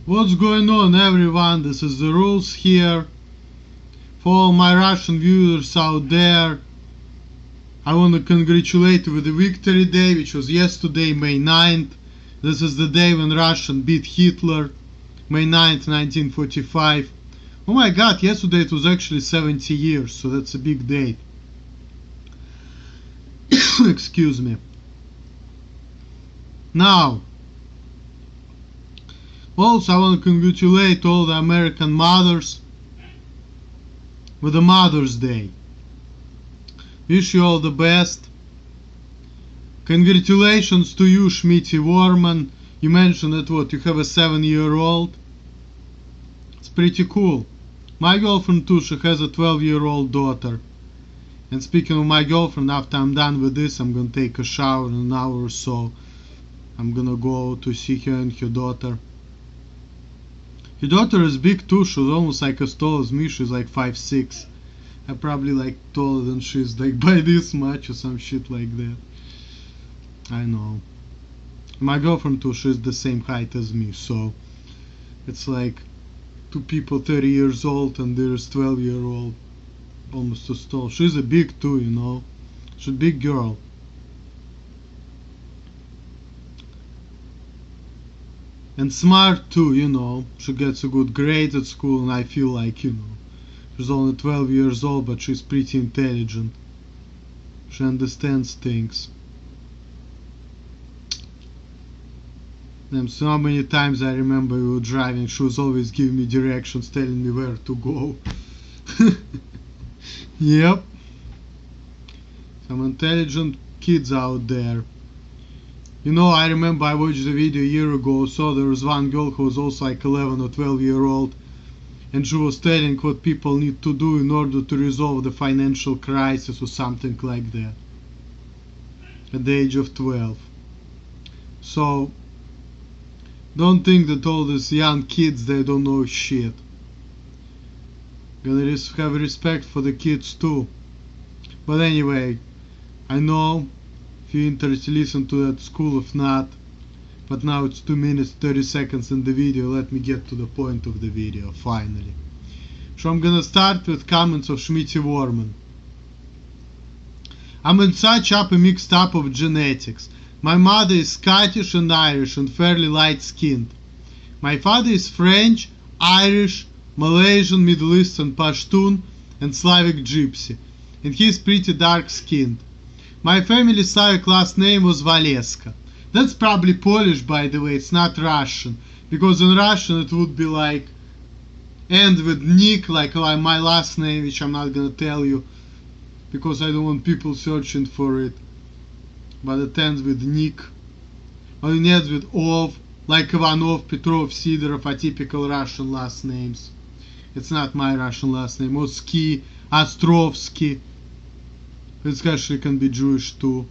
What's going on, everyone? This is the rules here. For all my Russian viewers out there, I want to congratulate you with the Victory Day, which was yesterday, May 9th. This is the day when Russia beat Hitler, May 9th, 1945. Oh my god, yesterday it was actually 70 years, so that's a big date. Excuse me. Now, also I want to congratulate all the American mothers with the Mother's Day. Wish you all the best. Congratulations to you, Shmitty Worman. You mentioned that you have a 7-year-old. It's pretty cool. My girlfriend too, she has a 12-year-old daughter. And speaking of my girlfriend, after I'm done with this, I'm gonna take a shower in an hour or so. I'm gonna go to see her and her daughter. Her daughter is big too, she's almost like as tall as me, she's like 5'6". I'm probably like taller than she is, like by this much or some shit like that. I know. My girlfriend too, she's the same height as me, so it's like two people 30 years old and there's 12-year-old almost as tall. She's a big too, you know. She's a big girl. And smart too, you know. She gets a good grade at school and I feel like, you know, she's only 12 years old but she's pretty intelligent. She understands things. And so many times I remember we were driving, she was always giving me directions, telling me where to go. Yep. Some intelligent kids out there. You know, I remember I watched the video a year ago, so there was one girl who was also like 11 or 12-year-old, and she was telling what people need to do in order to resolve the financial crisis or something like that at the age of 12. So don't think that all these young kids, they don't know shit. Gotta have respect for the kids too. But anyway, I know if you're interested, listen to that school. If not, but now it's 2 minutes 30 seconds in the video. Let me get to the point of the video finally. So I'm gonna start with comments of Shmitty Worman. I'm in such a mixed up of genetics. My mother is Scottish and Irish and fairly light skinned. My father is French, Irish, Malaysian, Middle Eastern, Pashtun and Slavic Gypsy, and he's pretty dark skinned. My family's Slavic last name was Valeska. That's probably Polish, by the way, it's not Russian, because in Russian it would be like end with Nick, like my last name, which I'm not gonna tell you because I don't want people searching for it, but it ends with Nick, or it ends with Ov, like Ivanov, Petrov, Sidorov are typical Russian last names. It's not my Russian last name. Oski, Ostrovsky, it actually can be Jewish too.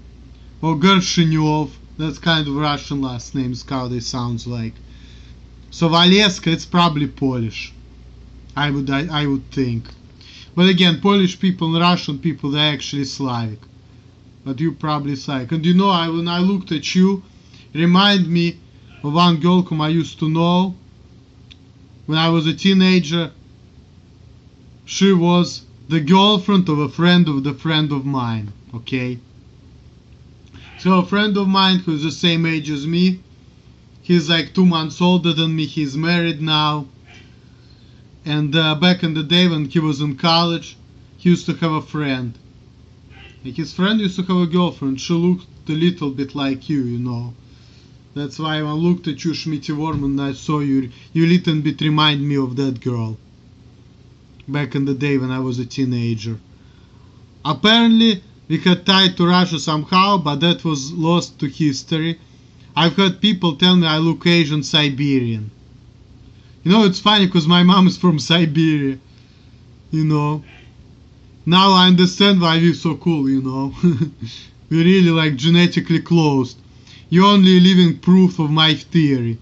Or Gershinyov, that's kind of Russian last names, how they sound like. So Valeska, it's probably Polish, I would think. But again, Polish people and Russian people, they're actually Slavic. But you probably Slavic. And you know, when I looked at you, remind me of one girl whom I used to know when I was a teenager. She was the girlfriend of a friend of mine, okay? So a friend of mine who's the same age as me, he's like 2 months older than me, he's married now. And back in the day when he was in college, he used to have a friend. And his friend used to have a girlfriend, she looked a little bit like you, you know. That's why when I looked at you, Shmitty Worman, I saw you little bit remind me of that girl. Back in the day when I was a teenager. Apparently, we had tied to Russia somehow, but that was lost to history. I've heard people tell me I look Asian Siberian. You know, it's funny because my mom is from Siberia. You know. Now I understand why we're so cool, you know. We're really like genetically closed. You're only living proof of my theory.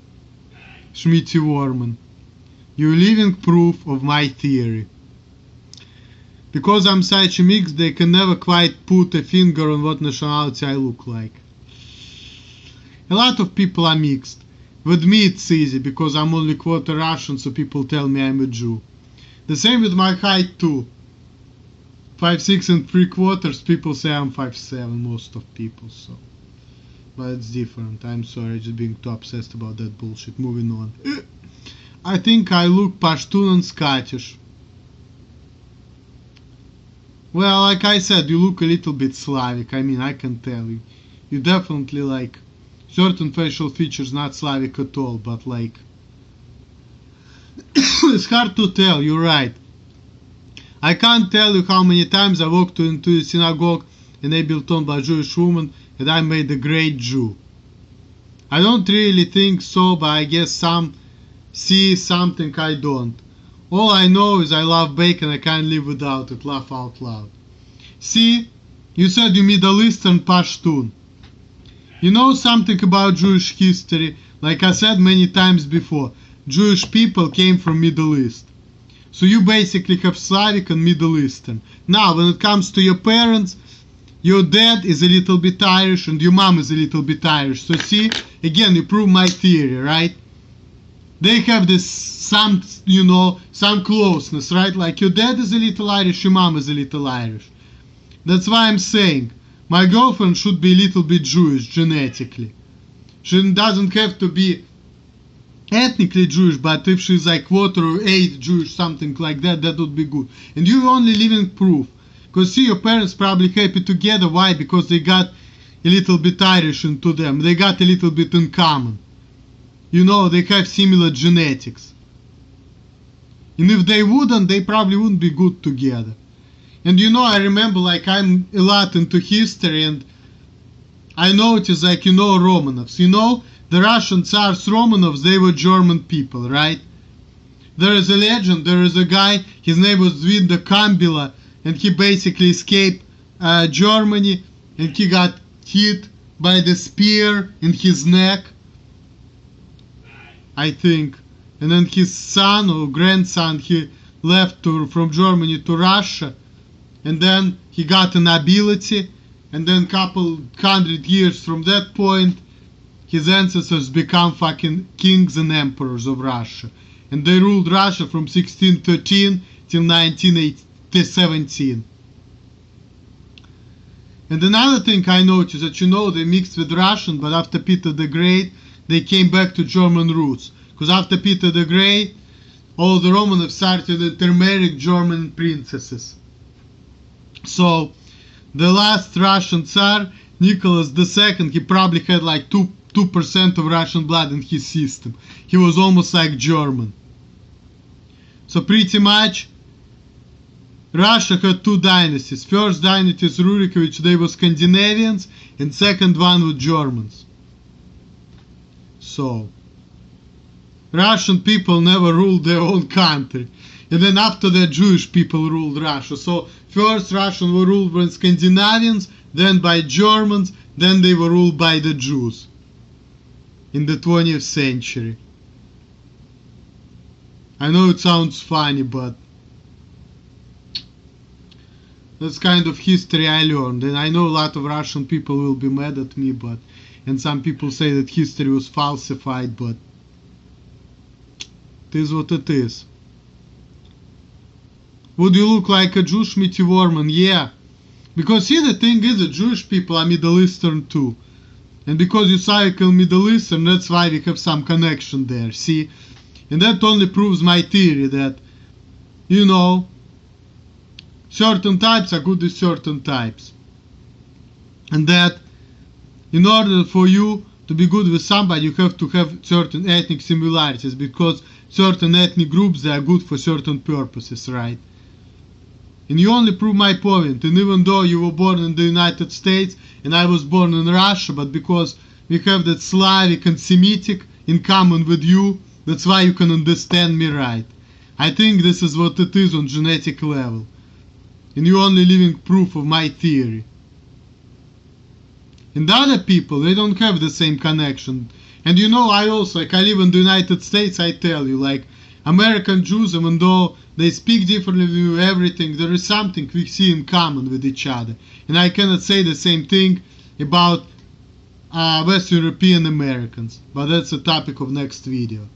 Shmitty Worman. You're living proof of my theory. Because I'm such a mix, they can never quite put a finger on what nationality I look like. A lot of people are mixed. With me it's easy because I'm only quarter Russian, so people tell me I'm a Jew. The same with my height too. 5'6" and 3/4, people say I'm 5'7", most of people, so. But it's different, I'm sorry, just being too obsessed about that bullshit. Moving on. I think I look Pashtun and Scottish. Well, like I said, you look a little bit Slavic, I mean, I can tell you. You definitely like certain facial features not Slavic at all, but like it's hard to tell, you're right. I can't tell you how many times I walked into a synagogue and they built on by a Jewish woman and I made a great Jew. I don't really think so, but I guess some see something I don't. All I know is I love bacon, I can't live without it, laugh out loud. See, you said you Middle Eastern Pashtun. You know something about Jewish history? Like I said many times before, Jewish people came from Middle East. So you basically have Slavic and Middle Eastern. Now, when it comes to your parents, your dad is a little bit Irish and your mom is a little bit Irish. So see, again, you prove my theory, right? They have this some closeness, right? Like your dad is a little Irish, your mom is a little Irish. That's why I'm saying my girlfriend should be a little bit Jewish genetically. She doesn't have to be ethnically Jewish, but if she's like 1/4 Jewish, something like that, that would be good. And you're only living proof. Because see, your parents probably happy together. Why? Because they got a little bit Irish into them. They got a little bit in common. You know, they have similar genetics. And if they wouldn't, they probably wouldn't be good together. And you know, I remember like I'm a lot into history and I noticed like, you know, Romanovs. You know, the Russian Tsars Romanovs, they were German people, right? There is a legend, there is a guy, his name was Zvinda Kambila, and he basically escaped Germany and he got hit by the spear in his neck, I think. And then his son or grandson, he left from Germany to Russia. And then he got an ability. And then couple 100 years from that point, his ancestors become fucking kings and emperors of Russia. And they ruled Russia from 1613 till 1917. And another thing I noticed that, you know, they mixed with Russian, but after Peter the Great, they came back to German roots. Because after Peter the Great, all the Romanovs started intermarrying German princesses. So, the last Russian Tsar, Nicholas II, he probably had like 2% of Russian blood in his system. He was almost like German. So pretty much, Russia had two dynasties. First dynasty is Rurikhovich, they were Scandinavians, and second one were Germans. So, Russian people never ruled their own country. And then after that, Jewish people ruled Russia. So first Russians were ruled by Scandinavians, then by Germans, then they were ruled by the Jews in the 20th century. I know it sounds funny, but that's kind of history I learned. And I know a lot of Russian people will be mad at me, and some people say that history was falsified, but it is what it is. Would you look like a Jew, Shmitty Worman? Yeah. Because see, the thing is that Jewish people are Middle Eastern too. And because you cycle Middle Eastern, that's why we have some connection there, see? And that only proves my theory that, you know, certain types are good with certain types. And that in order for you to be good with somebody, you have to have certain ethnic similarities, because certain ethnic groups, they are good for certain purposes, right? And you only prove my point. And even though you were born in the United States and I was born in Russia, but because we have that Slavic and Semitic in common with you, that's why you can understand me right. I think this is what it is on genetic level. And you're only living proof of my theory. And the other people, they don't have the same connection. And you know, I also, like, I live in the United States, I tell you, like, American Jews, even though they speak differently, we do everything, there is something we see in common with each other. And I cannot say the same thing about West European Americans, but that's the topic of next video.